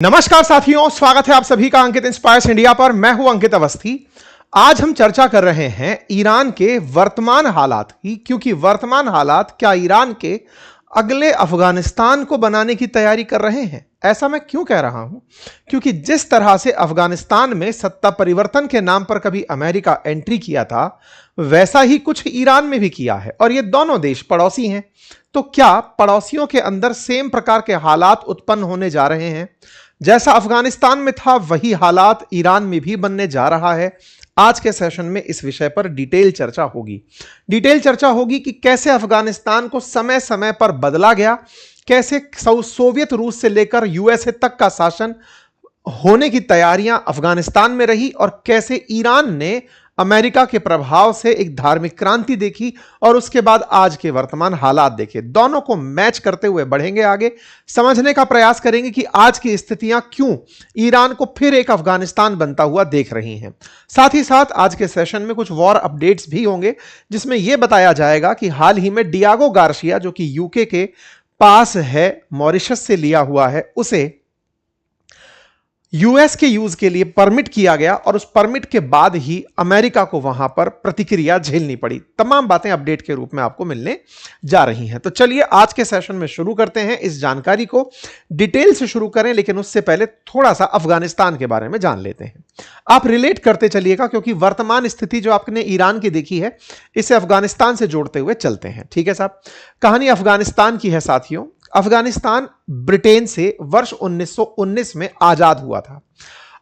नमस्कार साथियों, स्वागत है आप सभी का अंकित इंस्पायर्स इंडिया पर। मैं हूं अंकित अवस्थी। आज हम चर्चा कर रहे हैं ईरान के वर्तमान हालात की, क्योंकि वर्तमान हालात क्या ईरान के अगले अफगानिस्तान को बनाने की तैयारी कर रहे हैं। ऐसा मैं क्यों कह रहा हूं? क्योंकि जिस तरह से अफगानिस्तान में सत्ता परिवर्तन के नाम पर कभी अमेरिका एंट्री किया था, वैसा ही कुछ ईरान में भी किया है। और ये दोनों देश पड़ोसी हैं, तो क्या पड़ोसियों के अंदर सेम प्रकार के हालात उत्पन्न होने जा रहे हैं? जैसा अफगानिस्तान में था वही हालात ईरान में भी बनने जा रहा है। आज के सेशन में इस विषय पर डिटेल चर्चा होगी कि कैसे अफगानिस्तान को समय समय पर बदला गया, कैसे सोवियत रूस से लेकर यूएसए तक का शासन होने की तैयारियां अफगानिस्तान में रही, और कैसे ईरान ने अमेरिका के प्रभाव से एक धार्मिक क्रांति देखी और उसके बाद आज के वर्तमान हालात देखे। दोनों को मैच करते हुए बढ़ेंगे आगे, समझने का प्रयास करेंगे कि आज की स्थितियां क्यों ईरान को फिर एक अफगानिस्तान बनता हुआ देख रही हैं। साथ ही साथ आज के सेशन में कुछ वॉर अपडेट्स भी होंगे, जिसमें यह बताया जाएगा कि हाल ही में डियागो गार्सिया, जो कि यूके के पास है, मॉरिशस से लिया हुआ है, उसे यूएस के यूज के लिए परमिट किया गया और उस परमिट के बाद ही अमेरिका को वहां पर प्रतिक्रिया झेलनी पड़ी। तमाम बातें अपडेट के रूप में आपको मिलने जा रही हैं। तो चलिए आज के सेशन में शुरू करते हैं। इस जानकारी को डिटेल से शुरू करें, लेकिन उससे पहले थोड़ा सा अफगानिस्तान के बारे में जान लेते हैं। आप रिलेट करते चलिएगा, क्योंकि वर्तमान स्थिति जो आपने ईरान की देखी है, इसे अफगानिस्तान से जोड़ते हुए चलते हैं। ठीक है साहब, कहानी अफगानिस्तान की है साथियों। अफगानिस्तान ब्रिटेन से वर्ष 1919 में आजाद हुआ था।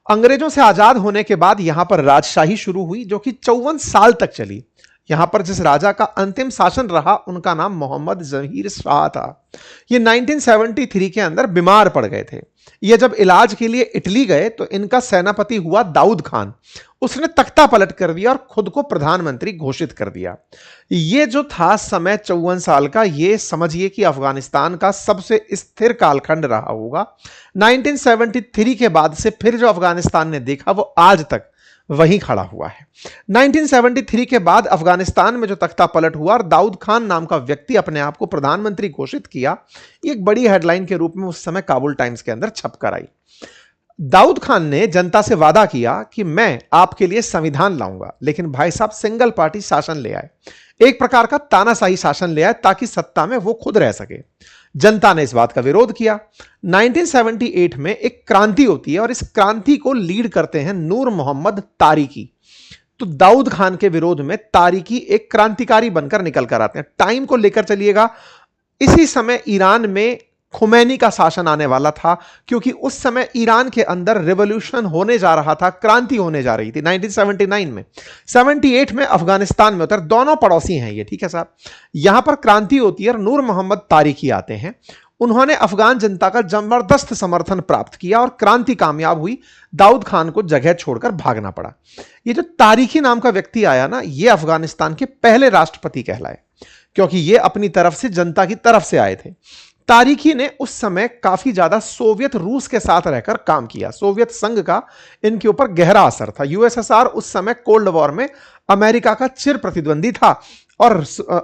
अंग्रेजों से आजाद होने के बाद यहां पर राजशाही शुरू हुई, जो कि 54 साल तक चली। यहां पर जिस राजा का अंतिम शासन रहा, उनका नाम मोहम्मद जहीर शाह था। ये 1973 के अंदर बीमार पड़ गए थे। ये जब इलाज के लिए इटली गए तो इनका सेनापति हुआ दाऊद खान। उसने तख्ता पलट कर दिया और खुद को प्रधानमंत्री घोषित कर दिया। ये जो था समय 54 साल का, ये समझिए कि अफगानिस्तान का सबसे स्थिर कालखंड रहा होगा। 1973 के बाद से फिर जो अफगानिस्तान ने देखा, वो आज तक वहीं खड़ा हुआ है। 1973 के बाद अफगानिस्तान में जो तख्ता पलट हुआ और दाऊद खान नाम का व्यक्ति अपने आप को प्रधानमंत्री घोषित किया, एक बड़ी हेडलाइन के रूप में उस समय काबुल टाइम्स के अंदर छपकर आई। दाऊद खान ने जनता से वादा किया कि मैं आपके लिए संविधान लाऊंगा, लेकिन भाई साहब सिंगल पार्टी शासन ले आए, एक प्रकार का तानाशाही शासन ले आए, ताकि सत्ता में वो खुद रह सके। जनता ने इस बात का विरोध किया। 1978 में एक क्रांति होती है और इस क्रांति को लीड करते हैं नूर मोहम्मद तारिकी। तो दाऊद खान के विरोध में तारिकी एक क्रांतिकारी बनकर निकल कर आते हैं। टाइम को लेकर चलिएगा, इसी समय ईरान में खुमैनी का शासन आने वाला था, क्योंकि उस समय ईरान के अंदर रिवॉल्यूशन होने जा रहा था, क्रांति होने जा रही थी 1979 में। 78 में अफगानिस्तान में उतर, दोनों पड़ोसी हैं ये। ठीक है साहब, यहां पर क्रांति होती है और नूर मोहम्मद तारिकी आते हैं। उन्होंने अफगान जनता का जबरदस्त समर्थन प्राप्त किया और क्रांति कामयाब हुई। दाऊद खान को जगह छोड़कर भागना पड़ा। ये जो तारिकी नाम का व्यक्ति आया ना, ये अफगानिस्तान के पहले राष्ट्रपति कहलाए, क्योंकि ये अपनी तरफ से, जनता की तरफ से आए थे। तारिकी ने उस समय काफी ज्यादा सोवियत रूस के साथ रहकर काम किया। सोवियत संघ का इनके ऊपर गहरा असर था। यूएसएसआर उस समय कोल्ड वॉर में अमेरिका का चिर प्रतिद्वंदी था और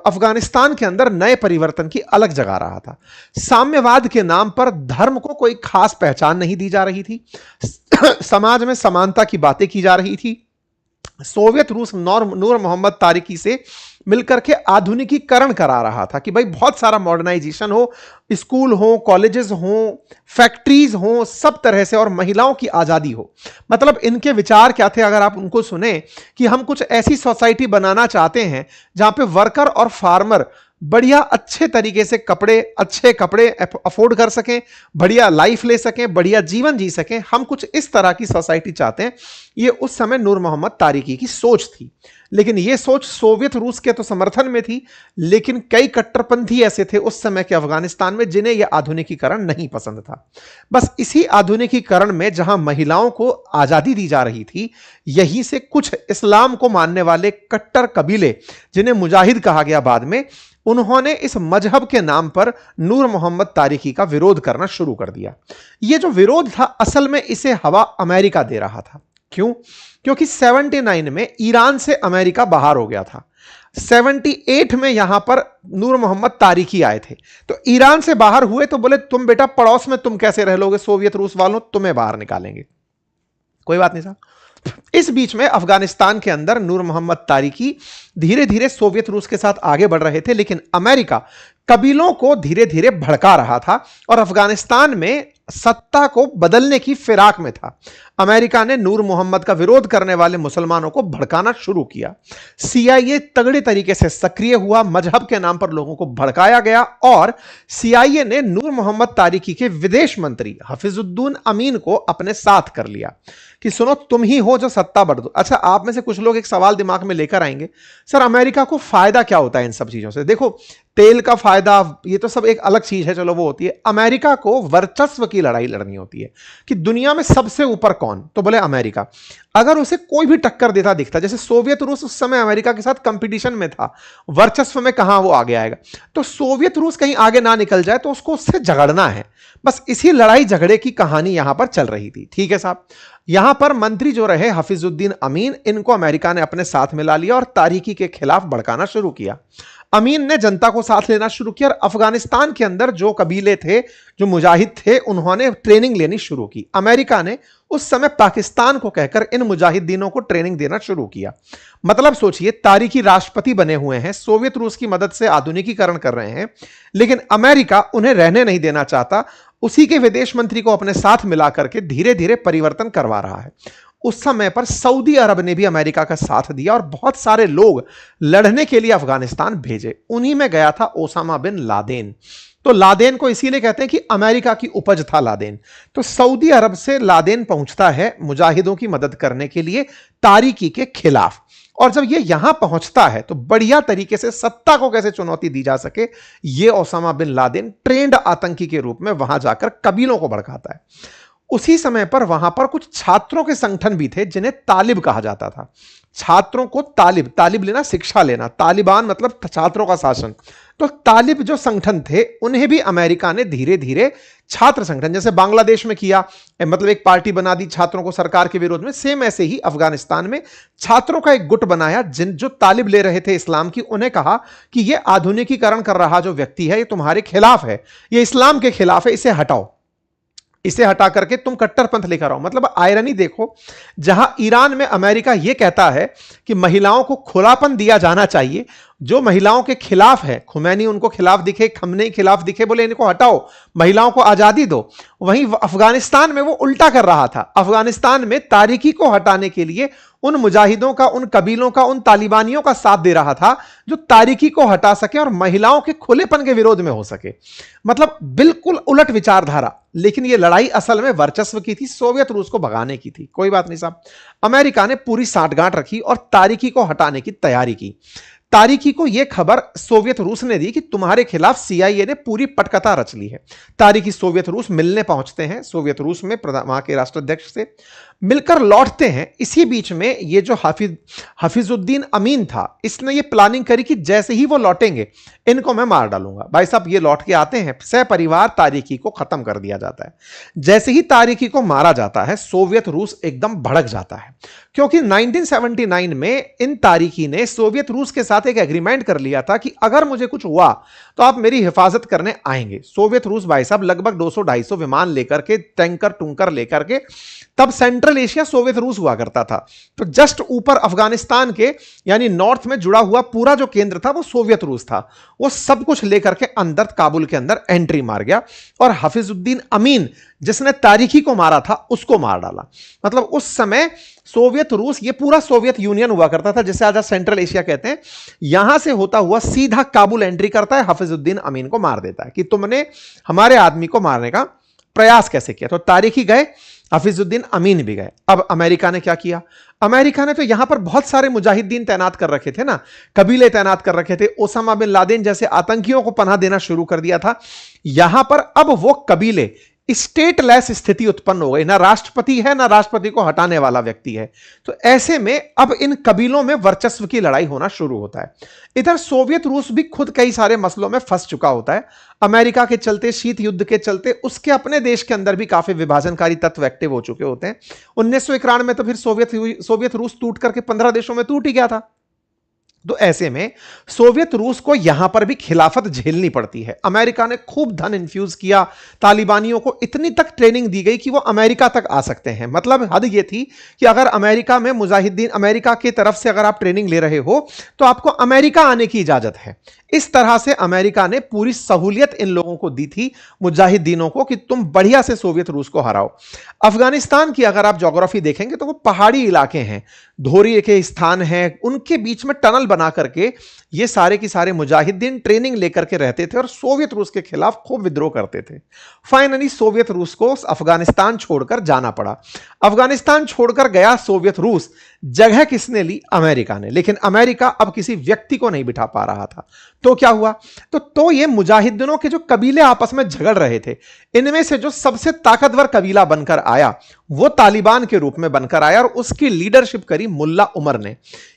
अफगानिस्तान के अंदर नए परिवर्तन की अलग जगा रहा था। साम्यवाद के नाम पर धर्म को कोई खास पहचान नहीं दी जा रही थी। समाज में समानता की बातें की जा रही थी। सोवियत रूस नूर मोहम्मद तारिकी से मिलकर के आधुनिकीकरण करा रहा था कि भाई बहुत सारा मॉडर्नाइजेशन हो, स्कूल हो, कॉलेजेस हो, फैक्ट्रीज हो, सब तरह से, और महिलाओं की आजादी हो। मतलब इनके विचार क्या थे, अगर आप उनको सुने, कि हम कुछ ऐसी सोसाइटी बनाना चाहते हैं जहां पे वर्कर और फार्मर बढ़िया अच्छे तरीके से अच्छे कपड़े अफोर्ड कर सकें, बढ़िया लाइफ ले सकें, बढ़िया जीवन जी सकें। हम कुछ इस तरह की सोसाइटी चाहते हैं। ये उस समय नूर मोहम्मद तारिकी की सोच थी। लेकिन यह सोच सोवियत रूस के तो समर्थन में थी, लेकिन कई कट्टरपंथी ऐसे थे उस समय के अफगानिस्तान में जिन्हें यह आधुनिकीकरण नहीं पसंद था। बस इसी आधुनिकीकरण में जहां महिलाओं को आजादी दी जा रही थी, यहीं से कुछ इस्लाम को मानने वाले कट्टर कबीले, जिन्हें मुजाहिद कहा गया बाद में, उन्होंने इस मजहब के नाम पर नूर मोहम्मद तारिकी का विरोध करना शुरू कर दिया। यह जो विरोध था, असल में इसे हवा अमेरिका दे रहा था। क्यों? क्योंकि 79 में ईरान से अमेरिका बाहर हो गया था। 78 में यहां पर नूर मोहम्मद तारिकी आए थे। तो ईरान से बाहर हुए तो बोले तुम बेटा पड़ोस में तुम कैसे रह लोगे, सोवियत रूस वालों तुम्हें बाहर निकालेंगे। कोई बात नहीं साहब। इस बीच में अफगानिस्तान के अंदर नूर मोहम्मद तारिकी धीरे धीरे सोवियत रूस के साथ आगे बढ़ रहे थे, लेकिन अमेरिका कबीलों को धीरे धीरे भड़का रहा था और अफगानिस्तान में सत्ता को बदलने की फिराक में था। अमेरिका ने नूर मोहम्मद का विरोध करने वाले मुसलमानों को भड़काना शुरू किया। सीआईए तगड़े तरीके से सक्रिय हुआ, मजहब के नाम पर लोगों को भड़काया गया और सीआईए ने नूर मोहम्मद तारिकी के विदेश मंत्री हफीजुद्दीन अमीन को अपने साथ कर लिया कि सुनो तुम ही हो जो सत्ता बढ़ दो। अच्छा, आप में से कुछ लोग एक सवाल दिमाग में लेकर आएंगे, सर अमेरिका को फायदा क्या होता है इन सब चीजों से? देखो, तेल का फायदा ये तो सब एक अलग चीज है, चलो वो होती है। अमेरिका को वर्चस्व की लड़ाई लड़नी होती है कि दुनिया में सबसे ऊपर कौन, तो बोले अमेरिका। अगर उसे कोई भी टक्कर देता दिखता, जैसे सोवियत रूस उस समय अमेरिका के साथ कंपटीशन में था, वर्चस्व में कहां वो आगे आएगा, तो सोवियत रूस कहीं आगे ना निकल जाए तो उसको उससे झगड़ना है। बस इसी लड़ाई झगड़े की कहानी यहां पर चल रही थी। ठीक है साहब। यहां पर मंत्री जो रहे हफीजुद्दीन अमीन, इनको अमेरिका ने अपने साथ मिला लिया और तारिकी के खिलाफ भड़काना शुरू किया। अमीन ने जनता को साथ लेना शुरू किया और अफगानिस्तान के अंदर जो कबीले थे, जो मुजाहिद थे, उन्होंने ट्रेनिंग लेनी शुरू की। अमेरिका ने उस समय पाकिस्तान को कहकर इन मुजाहिदीनों को ट्रेनिंग देना शुरू किया। मतलब सोचिए, तारिकी राष्ट्रपति बने हुए हैं, सोवियत रूस की मदद से आधुनिकीकरण कर रहे हैं, लेकिन अमेरिका उन्हें रहने नहीं देना चाहता। उसी के विदेश मंत्री को अपने साथ मिलाकर के धीरे धीरे परिवर्तन करवा रहा है। उस समय पर सऊदी अरब ने भी अमेरिका का साथ दिया और बहुत सारे लोग लड़ने के लिए अफगानिस्तान भेजे। उन्हीं में गया था ओसामा बिन लादेन। तो लादेन को इसीलिए कहते हैं कि अमेरिका की उपज था लादेन। तो सऊदी अरब से लादेन पहुंचता है मुजाहिदों की मदद करने के लिए तारिकी के खिलाफ। और जब ये यहां पहुंचता है तो बढ़िया तरीके से सत्ता को कैसे चुनौती दी जा सके, ये ओसामा बिन लादेन ट्रेंड आतंकी के रूप में वहां जाकर कबीलों को भड़काता है। उसी समय पर वहां पर कुछ छात्रों के संगठन भी थे जिन्हें तालिब कहा जाता था। छात्रों को तालिब, तालिब लेना शिक्षा लेना, तालिबान मतलब छात्रों का शासन। तो तालिब जो संगठन थे उन्हें भी अमेरिका ने धीरे धीरे छात्र संगठन, जैसे बांग्लादेश में किया, मतलब एक पार्टी बना दी छात्रों को सरकार के विरोध में, सेम ऐसे ही अफगानिस्तान में छात्रों का एक गुट बनाया जिन जो तालिब ले रहे थे इस्लाम की। उन्हें कहा कि यह आधुनिकीकरण कर रहा जो व्यक्ति है ये तुम्हारे खिलाफ है, ये इस्लाम के खिलाफ है, इसे हटाओ, इसे हटा करके तुम कट्टरपंथ लेकर आओ। मतलब आयरनी देखो, जहां ईरान में अमेरिका यह कहता है कि महिलाओं को खुलापन दिया जाना चाहिए, जो महिलाओं के खिलाफ है, खुमैनी उनको खिलाफ दिखे, खमने खिलाफ दिखे, बोले इनको हटाओ, महिलाओं को आजादी दो। वहीं अफगानिस्तान में वो उल्टा कर रहा था। अफगानिस्तान में तारिकी को हटाने के लिए उन मुजाहिदों का, उन कबीलों का, उन तालिबानियों का साथ दे रहा था जो तारिकी को हटा सके और महिलाओं के खुलेपन के विरोध में हो सके। मतलब बिल्कुल उलट विचारधारा। लेकिन यह लड़ाई असल में वर्चस्व की थी, सोवियत रूस को भगाने की थी। कोई बात नहीं साहब। अमेरिका ने पूरी साठगांठ रखी और तारिकी को हटाने की तैयारी की। तारिकी को यह खबर सोवियत रूस ने दी कि तुम्हारे खिलाफ सीआईए ने पूरी पटकथा रच ली है। तारिकी सोवियत रूस मिलने पहुंचते हैं, सोवियत रूस में वहां के राष्ट्राध्यक्ष से मिलकर लौटते हैं। इसी बीच में ये जो हफीजुद्दीन अमीन था, इसने ये प्लानिंग करी कि जैसे ही वो लौटेंगे इनको मैं मार डालूंगा। भाई साहब, ये लौट के आते हैं, सपरिवार तारिकी को खत्म कर दिया जाता है। जैसे ही तारिकी को मारा जाता है, सोवियत रूस एकदम भड़क जाता है, क्योंकि 1979 में इन तारिकी ने सोवियत रूस के साथ एक एग्रीमेंट कर लिया था कि अगर मुझे कुछ हुआ तो आप मेरी हिफाजत करने आएंगे। सोवियत रूस भाई साहब लगभग 200-250 विमान लेकर के, टैंकर टूंकर लेकर के, तब सेंट्रल एशिया सोवियत रूस हुआ करता था। तो जस्ट ऊपर अफगानिस्तान के यानी नॉर्थ में जुड़ा हुआ पूरा जो केंद्र था वो सोवियत रूस था। वो सब कुछ लेकर के अंदर काबुल के अंदर एंट्री मार गया और हफीजुद्दीन अमीन जिसने तारिकी को मारा था उसको मार डाला। मतलब उस समय सोवियत रूस, ये पूरा सोवियत यूनियन हुआ करता था जिसे आज सेंट्रल एशिया कहते हैं, यहां से होता हुआ सीधा काबुल एंट्री करता है, हफीजुद्दीन अमीन को मार देता है कि तुमने हमारे आदमी को मारने का प्रयास कैसे किया। तो तारिकी गए, हफीजुद्दीन अमीन भी गए। अब अमेरिका ने क्या किया? अमेरिका ने तो यहां पर बहुत सारे मुजाहिदीन तैनात कर रखे थे ना, कबीले तैनात कर रखे थे, ओसामा बिन लादेन जैसे आतंकियों को पनाह देना शुरू कर दिया था। यहां पर अब वो कबीले, स्टेटलेस स्थिति उत्पन्न हो गई, ना राष्ट्रपति है ना राष्ट्रपति को हटाने वाला व्यक्ति है। तो ऐसे में अब इन कबीलों में वर्चस्व की लड़ाई होना शुरू होता है। इधर सोवियत रूस भी खुद कई सारे मसलों में फंस चुका होता है। अमेरिका के चलते, शीत युद्ध के चलते उसके अपने देश के अंदर भी काफी विभाजनकारी तत्व एक्टिव हो चुके होते हैं। 1991 में तो फिर सोवियत रूस टूट करके 15 देशों में टूट ही गया था। तो ऐसे में सोवियत रूस को यहां पर भी खिलाफत झेलनी पड़ती है। अमेरिका ने खूब धन इन्फ्यूज किया, तालिबानियों को इतनी तक ट्रेनिंग दी गई कि वो अमेरिका तक आ सकते हैं। मतलब हद ये थी कि अगर अमेरिका में मुजाहिदीन, अमेरिका की तरफ से अगर आप ट्रेनिंग ले रहे हो तो आपको अमेरिका आने की इजाजत है। इस तरह से अमेरिका ने पूरी सहूलियत इन लोगों को दी थी, मुजाहिदीनों को, कि तुम बढ़िया से सोवियत रूस को हराओ। अफगानिस्तान की अगर आप ज्योग्राफी देखेंगे तो वो पहाड़ी इलाके हैं, धोरी के स्थान हैं, उनके बीच में टनल बना करके ये सारे के सारे मुजाहिदीन ट्रेनिंग लेकर के रहते थे और सोवियत रूस के खिलाफ खूब विद्रोह करते थे। फाइनली सोवियत रूस को अफगानिस्तान छोड़कर जाना पड़ा। अफगानिस्तान छोड़कर गया सोवियत रूस, जगह किसने ली? अमेरिका ने। लेकिन अमेरिका अब किसी व्यक्ति को नहीं बिठा पा रहा था। तो क्या हुआ? तो ये मुजाहिदीनों के जो कबीले आपस में झगड़ रहे थे, इनमें से जो सबसे ताकतवर कबीला बनकर आया वो तालिबान के रूप में बनकर आया और उसकी लीडरशिप करी मुल्ला उमर ने।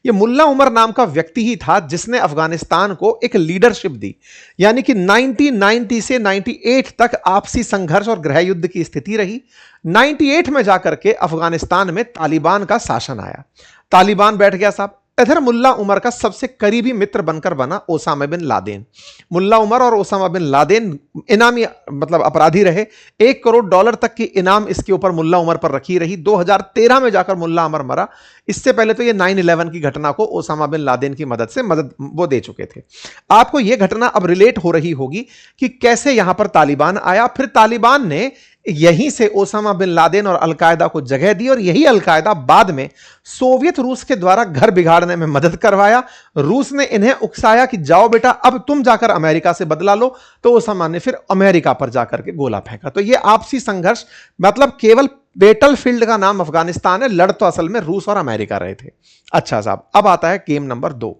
ये मुल्ला उमर नाम का व्यक्ति ही था जिसने अफगानिस्तान को एक लीडरशिप दी। यानी कि 1990 से 98 तक आपसी संघर्ष और गृह युद्ध की स्थिति रही। 98 में जाकर के अफगानिस्तान में तालिबान का शासन आया, तालिबान बैठ गया साहब। इधर मुल्ला उमर का सबसे करीबी मित्र बनकर बना ओसामा बिन लादेन। मुल्ला उमर और ओसामा बिन लादेन इनामी मतलब अपराधी रहे। $1 करोड़ तक की इनाम इसके ऊपर मुल्ला उमर पर रखी रही। 2013 में जाकर मुल्ला उमर मरा। इससे पहले तो ये 9/11 की घटना को ओसामा बिन लादेन की मदद वो दे चुके थे। आपको यह घटना अब रिलेट हो रही होगी कि कैसे यहां पर तालिबान आया, फिर तालिबान ने यहीं से ओसामा बिन लादेन और अलकायदा को जगह दी और यही अलकायदा बाद में सोवियत रूस के द्वारा घर बिगाड़ने में मदद करवाया। रूस ने इन्हें उकसाया कि जाओ बेटा अब तुम जाकर अमेरिका से बदला लो, तो ओसामा ने फिर अमेरिका पर जाकर के गोला फेंका। तो यह आपसी संघर्ष, मतलब केवल बेटलफील्ड का नाम अफगानिस्तान है, लड़ तो असल में रूस और अमेरिका रहे थे। अच्छा साहब, अब आता है गेम नंबर 2।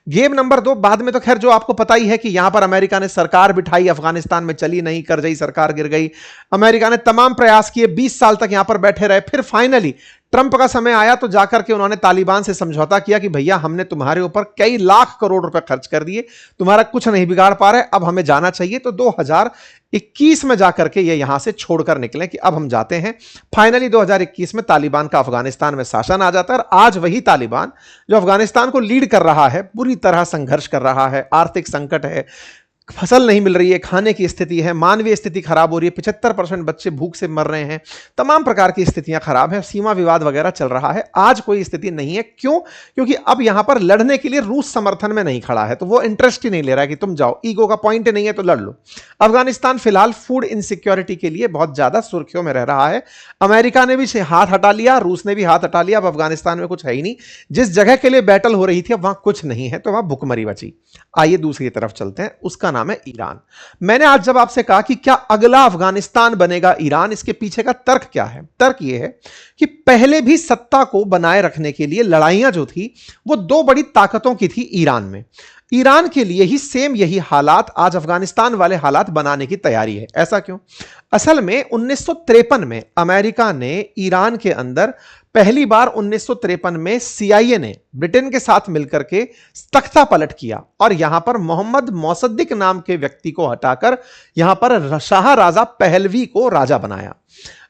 गेम नंबर 2 बाद में तो खैर जो आपको पता ही है कि यहां पर अमेरिका ने सरकार बिठाई, अफगानिस्तान में चली नहीं, करजई सरकार गिर गई। अमेरिका ने तमाम प्रयास किए, 20 साल तक यहां पर बैठे रहे। फिर फाइनली ट्रंप का समय आया तो जाकर के उन्होंने तालिबान से समझौता किया कि भैया हमने तुम्हारे ऊपर कई लाख करोड़ रुपए खर्च कर दिए, तुम्हारा कुछ नहीं बिगाड़ पा रहे, अब हमें जाना चाहिए। तो 2021 में जाकर के ये यहां से छोड़कर निकले कि अब हम जाते हैं। फाइनली 2021 में तालिबान का अफगानिस्तान में शासन आ जाता है और आज वही तालिबान जो अफगानिस्तान को लीड कर रहा है, बुरी तरह संघर्ष कर रहा है, आर्थिक संकट है, फसल नहीं मिल रही है, खाने की स्थिति है, मानवीय स्थिति खराब हो रही है, 75% बच्चे भूख से मर रहे हैं, तमाम प्रकार की स्थितियां खराब है, सीमा विवाद वगैरह चल रहा है। आज कोई स्थिति नहीं है। क्यों? क्योंकि अब यहां पर लड़ने के लिए रूस समर्थन में नहीं खड़ा है, तो वो इंटरेस्ट ही नहीं ले रहा है कि तुम जाओ, ईगो का पॉइंट नहीं है तो लड़ लो। अफगानिस्तान फिलहाल फूड इनसिक्योरिटी के लिए बहुत ज्यादा सुर्खियों में रह रहा है। अमेरिका ने भी हाथ हटा लिया, रूस ने भी हाथ हटा लिया। अब अफगानिस्तान में कुछ है ही नहीं। जिस जगह के लिए बैटल हो रही थी अब वहां कुछ नहीं है, तो वहां भुखमरी बची। आइए दूसरी तरफ चलते हैं, उसका नाम है ईरान। मैंने आज जब आपसे कहा कि क्या अगला अफगानिस्तान बनेगा ईरान, इसके पीछे का तर्क क्या है? तर्क यह है कि पहले भी सत्ता को बनाए रखने के लिए लड़ाइयां जो थी वो दो बड़ी ताकतों की थी ईरान में। ईरान के लिए ही सेम यही हालात आज अफगानिस्तान वाले हालात बनाने की तैयारी है। ऐसा क्यों? असल में 1953 में अमेरिका ने ईरान के अंदर पहली बार 1953 में CIA ने ब्रिटेन के साथ मिलकर के तख्ता पलट किया और यहां पर मोहम्मद मोसद्दिक नाम के व्यक्ति को हटाकर यहां पर शाह राजा पहलवी को राजा बनाया।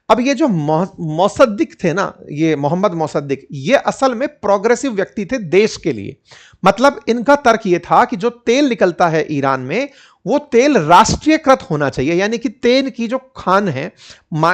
अब ये जो मोसद्दिक थे ना, ये मोहम्मद मोसद्दिक, ये असल में प्रोग्रेसिव व्यक्ति थे देश के लिए। मतलब इनका तर्क ये था कि जो तेल निकलता है ईरान में वो तेल राष्ट्रीयकृत होना चाहिए, यानी कि तेल की जो खान है,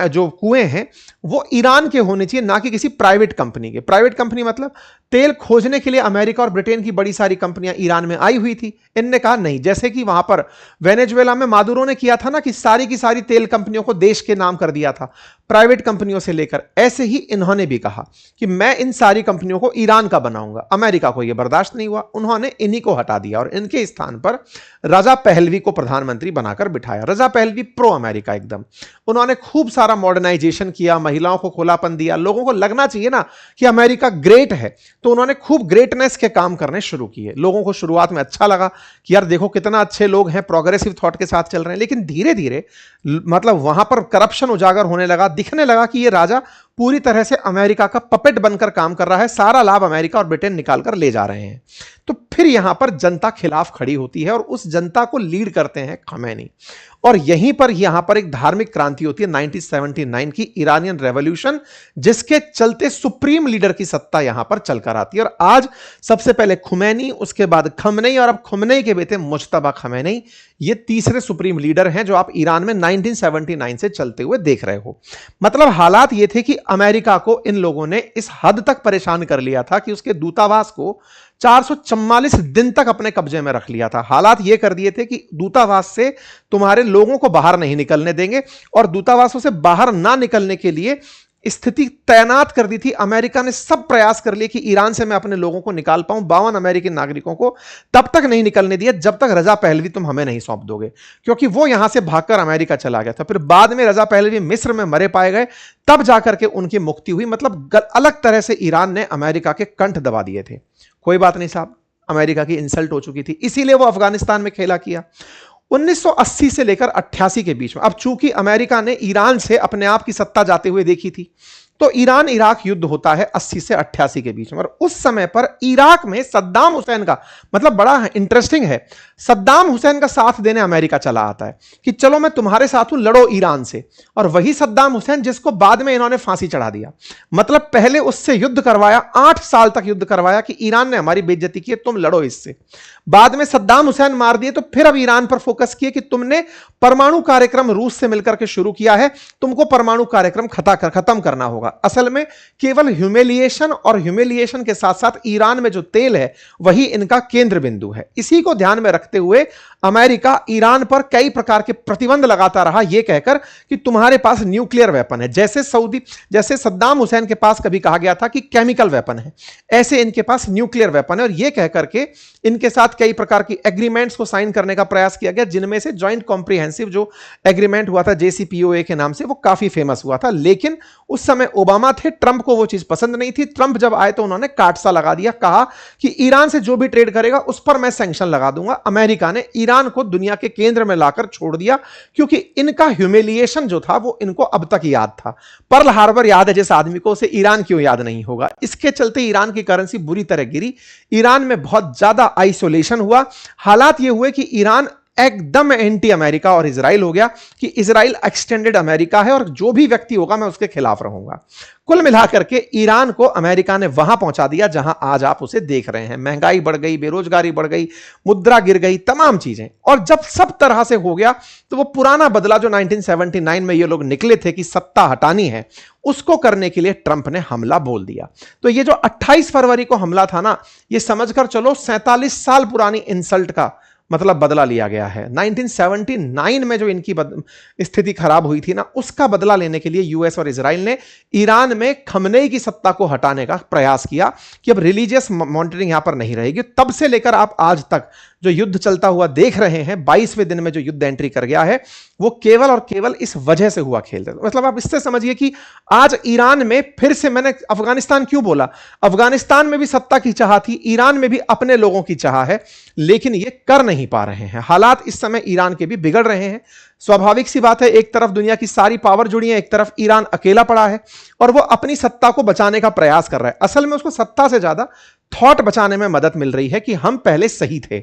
जो कुएं हैं, वो ईरान के होने चाहिए, ना कि किसी प्राइवेट कंपनी के। प्राइवेट कंपनी मतलब तेल खोजने के लिए अमेरिका और ब्रिटेन की बड़ी सारी कंपनियां ईरान में आई हुई थी। इनने कहा नहीं, जैसे कि वहां पर वेनेजुएला में मादुरो ने किया था ना कि सारी की सारी तेल कंपनियों को देश के नाम कर दिया था प्राइवेट कंपनियों से लेकर, ऐसे ही इन्होंने भी कहा कि मैं इन सारी कंपनियों को ईरान का बनाऊंगा। अमेरिका को यह बर्दाश्त नहीं हुआ, उन्होंने इन्हीं को हटा दिया और इनके स्थान पर रजा पहलवी को प्रधानमंत्री बनाकर बिठाया। रजा पहलवी प्रो अमेरिका एकदम। उन्होंने खूब सारा मॉडर्नाइजेशन किया, महिलाओं को खुलापन दिया। लोगों को लगना चाहिए ना कि अमेरिका ग्रेट है, तो उन्होंने खूब ग्रेटनेस के काम करने शुरू किए। लोगों को शुरुआत में अच्छा लगा कि यार देखो कितना अच्छे लोग हैं, प्रोग्रेसिव थॉट के साथ चल रहे हैं। लेकिन धीरे धीरे मतलब वहां पर करप्शन उजागर होने लगा, दिखने लगा कि ये राजा पूरी तरह से अमेरिका का पपेट बनकर काम कर रहा है, सारा लाभ अमेरिका और ब्रिटेन निकालकर ले जा रहे हैं। तो फिर यहां पर जनता खिलाफ खड़ी होती है और उस जनता को लीड करते हैं खमैनी। और यहीं पर यहां पर एक धार्मिक क्रांति होती है 1979 की इरानियन रेवोल्यूशन, जिसके चलते सुप्रीम लीडर की सत्ता यहां पर चलकर आती है। और आज सबसे पहले खुमैनी, उसके बाद खमनेई और अब खुमनेई के बेटे मुज्तबा खमनेई, ये तीसरे सुप्रीम लीडर हैं जो आप ईरान में 1979 से चलते हुए देख रहे हो। मतलब हालात ये थे कि अमेरिका को इन लोगों ने इस हद तक परेशान कर लिया था कि उसके दूतावास को 444 दिन तक अपने कब्जे में रख लिया था। हालात ये कर दिए थे कि दूतावास से तुम्हारे लोगों को बाहर नहीं निकलने देंगे, और दूतावासों से बाहर ना निकलने के लिए स्थिति तैनात कर दी थी। अमेरिका ने सब प्रयास कर लिए कि ईरान से मैं अपने लोगों को निकाल पाऊं। 52 अमेरिकी नागरिकों को तब तक नहीं निकलने दिया जब तक रजा पहलवी तुम हमें नहीं सौंप दोगे, क्योंकि वो यहां से भागकर अमेरिका चला गया था। फिर बाद में रजा पहलवी मिस्र में मरे पाए गए, तब जाकर के उनकी मुक्ति हुई। मतलब अलग तरह से ईरान ने अमेरिका के कंठ दबा दिए थे। कोई बात नहीं साहब, अमेरिका की इंसल्ट हो चुकी थी, इसीलिए वो अफगानिस्तान में खेला किया। 1980 से लेकर 88 के बीच में, अब चूंकि अमेरिका ने ईरान से अपने आप की सत्ता जाते हुए देखी थी, तो ईरान इराक युद्ध होता है 80 से 88 के बीच में। और उस समय पर इराक में सद्दाम हुसैन का, मतलब बड़ा इंटरेस्टिंग है, सद्दाम हुसैन का साथ देने अमेरिका चला आता है कि चलो मैं तुम्हारे साथ हूं, लड़ो ईरान से। और वही सद्दाम हुसैन जिसको बाद में इन्होंने फांसी चढ़ा दिया। मतलब पहले उससे युद्ध करवाया, 8 साल तक युद्ध करवाया कि ईरान ने हमारी बेइज्जती की, तुम लड़ो इससे। बाद में सद्दाम हुसैन मार दिए, तो फिर अब ईरान पर फोकस किए कि तुमने परमाणु कार्यक्रम रूस से मिलकर के शुरू किया है, तुमको परमाणु कार्यक्रम खत्म करना होगा। असल में केवल ह्यूमिलिएशन, और ह्यूमिलिएशन के साथ साथ ईरान में जो तेल है वही इनका केंद्र बिंदु है। इसी को ध्यान में रखते हुए अमेरिका ईरान पर कई प्रकार के प्रतिबंध लगाता रहा, यह कहकर कि तुम्हारे पास न्यूक्लियर वेपन है। जैसे सद्दाम हुसैन के पास कभी कहा गया था कि केमिकल वेपन है, ऐसे इनके पास न्यूक्लियर वेपन है। और यह कहकर के इनके साथ कई प्रकार की एग्रीमेंट्स को साइन करने का प्रयास किया गया, जिनमें से जॉइंट कॉम्प्रिहेंसिव जो एग्रीमेंट हुआ था JCPOA के नाम से, वो काफी फेमस हुआ था। लेकिन उस समय ओबामा थे, ट्रंप को वो चीज पसंद नहीं थी। ट्रंप जब आए तो उन्होंने काटसा लगा दिया, कहा कि ईरान से जो भी ट्रेड करेगा उस पर मैं सैंक्शन लगा दूंगा। अमेरिका ने ईरान को दुनिया के केंद्र में लाकर छोड़ दिया, क्योंकि इनका ह्यूमिलिएशन जो था वो इनको अब तक याद था। पर्ल हार्बर याद है जिस आदमी को, उसे ईरान क्यों याद नहीं होगा। इसके चलते ईरान की करेंसी बुरी तरह गिरी, ईरान में बहुत ज्यादा आइसोलेशन हुआ। हालात ये हुए कि ईरान एकदम एंटी अमेरिका और इजराइल हो गया कि इजराइल एक्सटेंडेड अमेरिका है और जो भी व्यक्ति होगा मैं उसके खिलाफ रहूंगा। कुल मिलाकर के ईरान को अमेरिका ने वहां पहुंचा दिया जहां आज आप उसे देख रहे हैं। महंगाई बढ़ गई, बेरोजगारी बढ़ गई, मुद्रा गिर गई, तमाम चीजें। और जब सब तरह से हो गया तो वो पुराना बदला जो 1979 में ये लोग निकले थे कि सत्ता हटानी है, उसको करने के लिए ट्रंप ने हमला बोल दिया। तो ये जो 28 फरवरी को हमला था ना, ये समझकर चलो 47 साल पुरानी इंसल्ट का मतलब बदला लिया गया है। 1979 में जो इनकी स्थिति खराब हुई थी ना, उसका बदला लेने के लिए यूएस और इजराइल ने ईरान में खमनेई की सत्ता को हटाने का प्रयास किया कि अब रिलीजियस मॉनिटरिंग यहां पर नहीं रहेगी। तब से लेकर आप आज तक जो युद्ध चलता हुआ देख रहे हैं, 22वें दिन में जो युद्ध एंट्री कर गया है, वो केवल और केवल इस वजह से हुआ खेल। मतलब आप इससे समझिए कि आज ईरान में फिर से, मैंने अफगानिस्तान क्यों बोला, अफगानिस्तान में भी सत्ता की चाह थी, ईरान में भी अपने लोगों की चाह है, लेकिन ये कर नहीं पा रहे हैं। हालात इस समय ईरान के भी बिगड़ रहे हैं। स्वाभाविक सी बात है, एक तरफ दुनिया की सारी पावर जुड़ी है, एक तरफ ईरान अकेला पड़ा है और वो अपनी सत्ता को बचाने का प्रयास कर रहा है। असल में उसको सत्ता से ज्यादा थॉट बचाने में मदद मिल रही है कि हम पहले सही थे।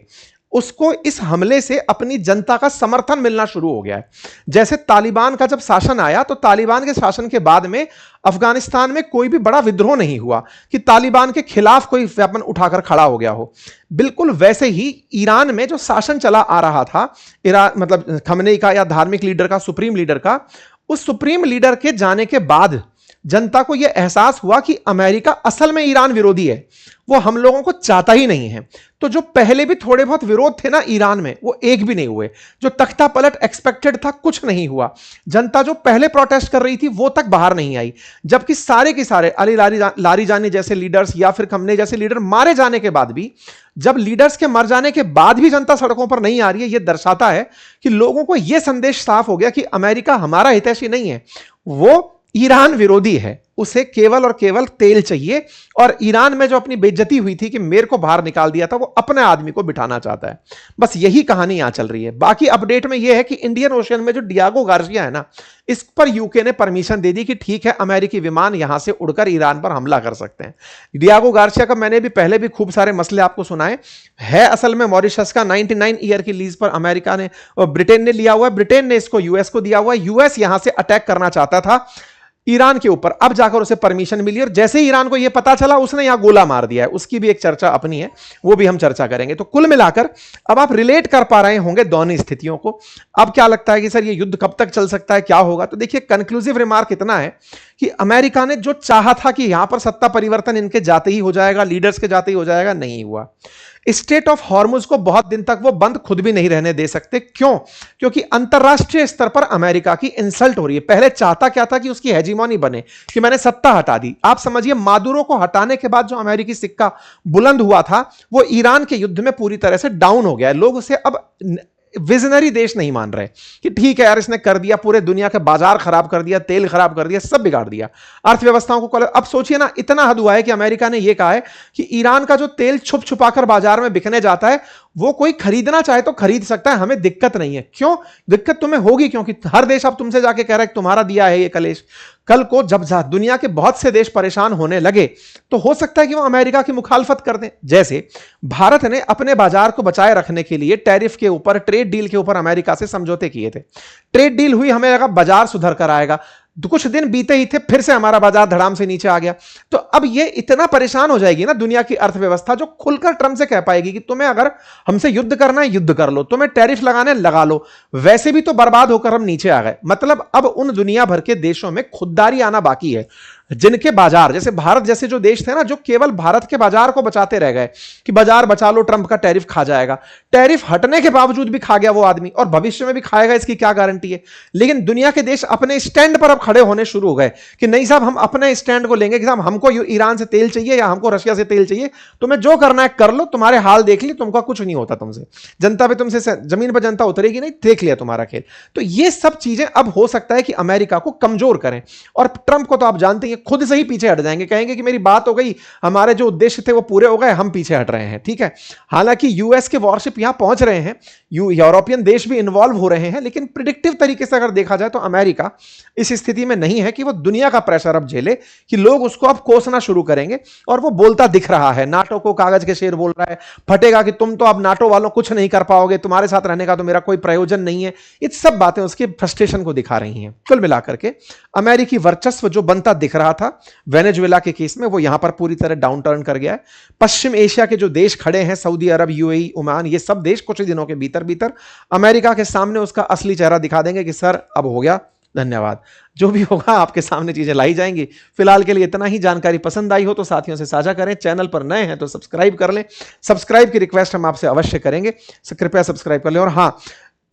उसको इस हमले से अपनी जनता का समर्थन मिलना शुरू हो गया है। जैसे तालिबान का जब शासन आया तो तालिबान के शासन के बाद में अफगानिस्तान में कोई भी बड़ा विद्रोह नहीं हुआ कि तालिबान के खिलाफ कोई वेपन उठाकर खड़ा हो गया हो। बिल्कुल वैसे ही ईरान में जो शासन चला आ रहा था, मतलब खमनेई का या धार्मिक लीडर का, सुप्रीम लीडर का, उस सुप्रीम लीडर के जाने के बाद जनता को यह एहसास हुआ कि अमेरिका असल में ईरान विरोधी है, वो हम लोगों को चाहता ही नहीं है। तो जो पहले भी थोड़े बहुत विरोध थे ना ईरान में, वो एक भी नहीं हुए। जो तख्ता पलट एक्सपेक्टेड था, कुछ नहीं हुआ। जनता जो पहले प्रोटेस्ट कर रही थी वो तक बाहर नहीं आई, जबकि सारे के सारे अली लारीजानी जैसे लीडर्स या फिर खमनेई जैसे लीडर मारे जाने के बाद भी, जब लीडर्स के मर जाने के बाद भी जनता सड़कों पर नहीं आ रही है, यह दर्शाता है कि लोगों को यह संदेश साफ हो गया कि अमेरिका हमारा हितैषी नहीं है, वो ईरान विरोधी है। उसे केवल और केवल तेल चाहिए, और ईरान में जो अपनी बेइज्जती हुई थी कि मेरे को बाहर निकाल दिया था, वो अपने आदमी को बिठाना चाहता है। बस यही कहानी यहां चल रही है। बाकी अपडेट में यह है कि इंडियन ओशन में जो डियागो गार्सिया है ना, इस पर यूके ने परमिशन दे दी कि ठीक है, अमेरिकी विमान यहां से उड़कर ईरान पर हमला कर सकते हैं। डियागो गार्सिया का मैंने भी पहले भी खूब सारे मसले आपको सुनाए है। असल में मॉरिशस का 99 ईयर की लीज पर अमेरिका ने और ब्रिटेन ने लिया हुआ है। ब्रिटेन ने इसको यूएस को दिया हुआ है। यूएस यहां से अटैक करना चाहता था ईरान के ऊपर, अब जाकर उसे परमिशन मिली, और जैसे ही ईरान को यह पता चला उसने यहां गोला मार दिया है। उसकी भी एक चर्चा अपनी है, वो भी हम चर्चा करेंगे। तो कुल मिलाकर अब आप रिलेट कर पा रहे होंगे दोनों स्थितियों को। अब क्या लगता है कि सर ये युद्ध कब तक चल सकता है, क्या होगा? तो देखिए, कंक्लूसिव रिमार्क इतना है कि अमेरिका ने जो चाहा था कि यहां पर सत्ता परिवर्तन इनके जाते ही हो जाएगा, लीडर्स के जाते ही हो जाएगा, नहीं हुआ। स्टेट ऑफ हॉर्मुज को बहुत दिन तक वो बंद खुद भी नहीं रहने दे सकते। क्यों? क्योंकि अंतरराष्ट्रीय स्तर पर अमेरिका की इंसल्ट हो रही है। पहले चाहता क्या था कि उसकी हेजीमोनी बने, कि मैंने सत्ता हटा दी। आप समझिए, मादुरो को हटाने के बाद जो अमेरिकी सिक्का बुलंद हुआ था, वो ईरान के युद्ध में पूरी तरह से डाउन हो गया है। लोग उसे अब विजनरी देश नहीं मान रहे कि ठीक है यार, इसने कर दिया, पूरे दुनिया के बाजार खराब कर दिया, तेल खराब कर दिया, सब बिगाड़ दिया, अर्थव्यवस्थाओं को। अब सोचिए ना, इतना हद हुआ है कि अमेरिका ने यह कहा है कि ईरान का जो तेल छुप छुपाकर बाजार में बिकने जाता है, वो कोई खरीदना चाहे तो खरीद सकता है, हमें दिक्कत नहीं है। क्यों दिक्कत तुम्हें होगी? क्योंकि हर देश अब तुमसे जाके कह रहा है कि तुम्हारा दिया है ये कलेश। कल को जब दुनिया के बहुत से देश परेशान होने लगे, तो हो सकता है कि वो अमेरिका की मुखालफत कर दें। जैसे भारत ने अपने बाजार को बचाए रखने के लिए टैरिफ के ऊपर, ट्रेड डील के ऊपर अमेरिका से समझौते किए थे। ट्रेड डील हुई, हमें लगा बाजार सुधर कर आएगा, तो कुछ दिन बीते ही थे, फिर से हमारा बाजार धड़ाम से नीचे आ गया। तो अब ये इतना परेशान हो जाएगी ना दुनिया की अर्थव्यवस्था, जो खुलकर ट्रंप से कह पाएगी कि तुम्हें अगर हमसे युद्ध करना है, युद्ध कर लो, तुम्हें टैरिफ लगाने लगा लो, वैसे भी तो बर्बाद होकर हम नीचे आ गए। मतलब अब उन दुनिया भर के देशों में खुददारी आना बाकी है, जिनके बाजार, जैसे भारत जैसे जो देश थे ना, जो केवल भारत के बाजार को बचाते रह गए कि बाजार बचा लो, ट्रंप का टैरिफ खा जाएगा। टैरिफ हटने के बावजूद भी खा गया वो आदमी, और भविष्य में भी खाएगा, इसकी क्या गारंटी है? लेकिन दुनिया के देश अपने स्टैंड पर अब खड़े होने शुरू हो गए कि नहीं साहब, हम अपने स्टैंड को लेंगे कि साहब हमको ईरान से तेल चाहिए या हमको रशिया से तेल चाहिए, तुम्हें जो करना है कर लो, तुम्हारे हाल देख ली, तुमको कुछ नहीं होता तुमसे, जनता पे तुमसे जमीन पर जनता उतरेगी नहीं, देख लिया तुम्हारा खेल। तो ये सब चीजें अब हो सकता है कि अमेरिका को कमजोर करें, और ट्रंप को तो आप जानते हैं खुद से ही पीछे हट जाएंगे, कहेंगे कि मेरी बात हो गई, हमारे जो उद्देश्य थे वो पूरे हो गए, हम पीछे हट रहे हैं। ठीक है, हालांकि यूएस के वॉरशिप यहां पहुंच रहे हैं, यूरोपियन देश भी इन्वॉल्व हो रहे हैं, लेकिन प्रिडिक्टिव तरीके से अगर देखा जाए तो अमेरिका इस स्थिति में नहीं है कि वो दुनिया का प्रेशर अब झेले, कि लोग उसको अब कोसना शुरू करेंगे। और वो बोलता दिख रहा है, नाटो को कागज के शेर बोल रहा है, फटेगा कि तुम तो अब नाटो वालों कुछ नहीं कर पाओगे, तुम्हारे साथ रहने का तो मेरा कोई प्रयोजन नहीं है। ये सब बातें उसके फ्रस्ट्रेशन को दिखा रही हैं। कुल मिलाकर के अमेरिकी वर्चस्व जो बनता दिख रहा था वेनेजुएला के केस में, वो यहां पर पूरी तरह डाउन टर्न कर गया है। पश्चिम एशिया के जो देश खड़े हैं, सऊदी अरब, यूएई, ओमान, ये सब देश कुछ दिनों के भीतर भीतर अमेरिका के सामने उसका असली चेहरा दिखा देंगे कि सर अब हो गया, धन्यवाद। जो भी होगा आपके सामने चीजें लाई जाएंगी। फिलहाल के लिए इतना ही। जानकारी पसंद आई हो तो साथियों से साझा करें, चैनल पर नए हैं तो सब्सक्राइब कर लें, सब्सक्राइब की रिक्वेस्ट हम आपसे अवश्य करेंगे, कृपया सब्सक्राइब कर लें। और हां,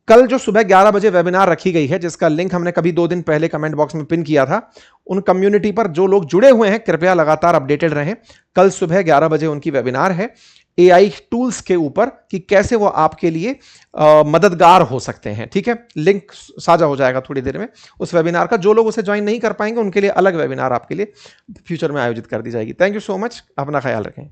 कल जो सुबह 11 बजे वेबिनार रखी गई है, जिसका लिंक हमने कभी 2 दिन पहले कमेंट बॉक्स में पिन किया था, उन कम्युनिटी पर जो लोग जुड़े हुए हैं कृपया लगातार अपडेटेड रहें। कल सुबह 11 बजे उनकी वेबिनार है एआई टूल्स के ऊपर, कि कैसे वो आपके लिए मददगार हो सकते हैं। ठीक है, लिंक साझा हो जाएगा थोड़ी देर में उस वेबिनार का। जो लोग उसे ज्वाइन नहीं कर पाएंगे उनके लिए अलग वेबिनार आपके लिए फ्यूचर में आयोजित कर दी जाएगी। थैंक यू सो मच, अपना ख्याल रखें।